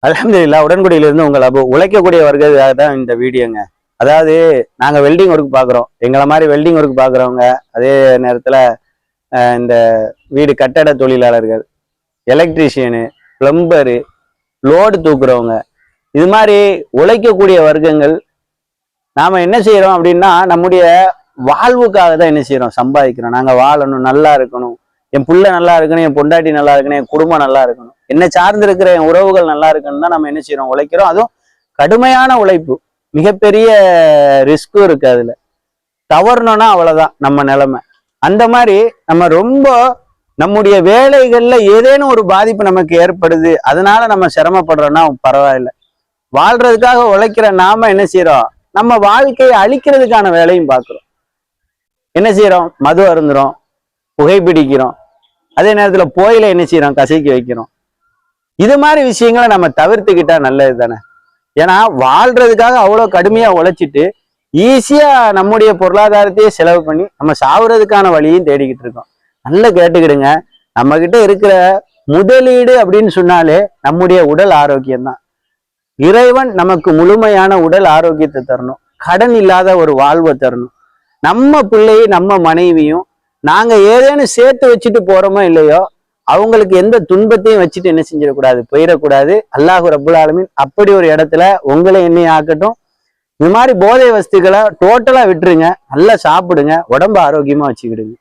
அல்ஹம்துலில்லாஹ் உடன்குடியிலிருந்து உங்கள் அபு. உழைக்கக்கூடிய வர்க்கத்துக்காக தான் இந்த வீடியோங்க. அதாவது நாங்கள் வெல்டிங் ஒர்க் பார்க்குறோம். எங்களை மாதிரி வெல்டிங் ஒர்க் பார்க்குறவங்க, அதே நேரத்தில் இந்த வீடு கட்டட தொழிலாளர்கள், எலக்ட்ரீஷியனு, பிளம்பரு, லோடு தூக்குறவங்க, இது மாதிரி உழைக்கக்கூடிய வர்க்கங்கள் நாம் என்ன செய்கிறோம் அப்படின்னா, நம்முடைய வாழ்வுக்காக தான் என்ன செய்கிறோம், சம்பாதிக்கிறோம். நாங்கள் வாழணும், நல்லா இருக்கணும், என் புள்ள நல்லா இருக்கணும், என் பொண்டாட்டி நல்லா இருக்கணும், என் குடும்பம் நல்லா இருக்கணும், என்னை சார்ந்து இருக்கிற என் உறவுகள் நல்லா இருக்கணும் தான் நம்ம என்ன செய்யறோம், உழைக்கிறோம். அதுவும் கடுமையான உழைப்பு, மிகப்பெரிய ரிஸ்க்கும் இருக்கு. அதுல தவறணும்னா அவ்வளவுதான் நம்ம நிலைமை. அந்த மாதிரி நம்ம ரொம்ப நம்முடைய வேலைகள்ல ஏதேனும் ஒரு பாதிப்பு நமக்கு ஏற்படுது, அதனால நம்ம சிரமப்படுறோம்னா பரவாயில்லை. வாழ்றதுக்காக உழைக்கிற நாம என்ன செய்யறோம், நம்ம வாழ்க்கையை அழிக்கிறதுக்கான வேலையும் பார்க்கிறோம். என்ன செய்யறோம், மது அருந்துறோம், புகைப்பிடிக்கிறோம், அதே நேரத்துல போயில என்ன செய்யறோம், கசக்கி வைக்கிறோம். இது மாதிரி விஷயங்களை நம்ம தவிர்த்துக்கிட்டா நல்லது தானே. ஏன்னா வாழ்றதுக்காக அவ்வளோ கடுமையா உழைச்சிட்டு ஈஸியா நம்முடைய பொருளாதாரத்தையே செலவு பண்ணி நம்ம சாவுறதுக்கான வழியும் தேடிக்கிட்டு இருக்கோம். நல்லா கேட்டுக்கிடுங்க, நம்ம கிட்ட இருக்கிற முதலீடு அப்படின்னு சொன்னாலே நம்முடைய உடல் ஆரோக்கியம்தான். இறைவன் நமக்கு முழுமையான உடல் ஆரோக்கியத்தை தரணும், கடன் இல்லாத ஒரு வாழ்வை தரணும். நம்ம பிள்ளையும் நம்ம மனைவியும் நாங்க ஏதேனும் சேர்த்து வச்சுட்டு போறோமோ இல்லையோ, அவங்களுக்கு எந்த துன்பத்தையும் வச்சுட்டு என்ன செஞ்சிடக்கூடாது, போயிடக்கூடாது. அல்லாஹ் ரப்புல் ஆலமீன் அப்படி ஒரு இடத்துல உங்களை என்னையும் ஆக்கட்டும். இது மாதிரி போதை வஸ்துக்களை டோட்டலா விட்டுருங்க, நல்லா சாப்பிடுங்க, உடம்பு ஆரோக்கியமா வச்சுக்கிடுங்க.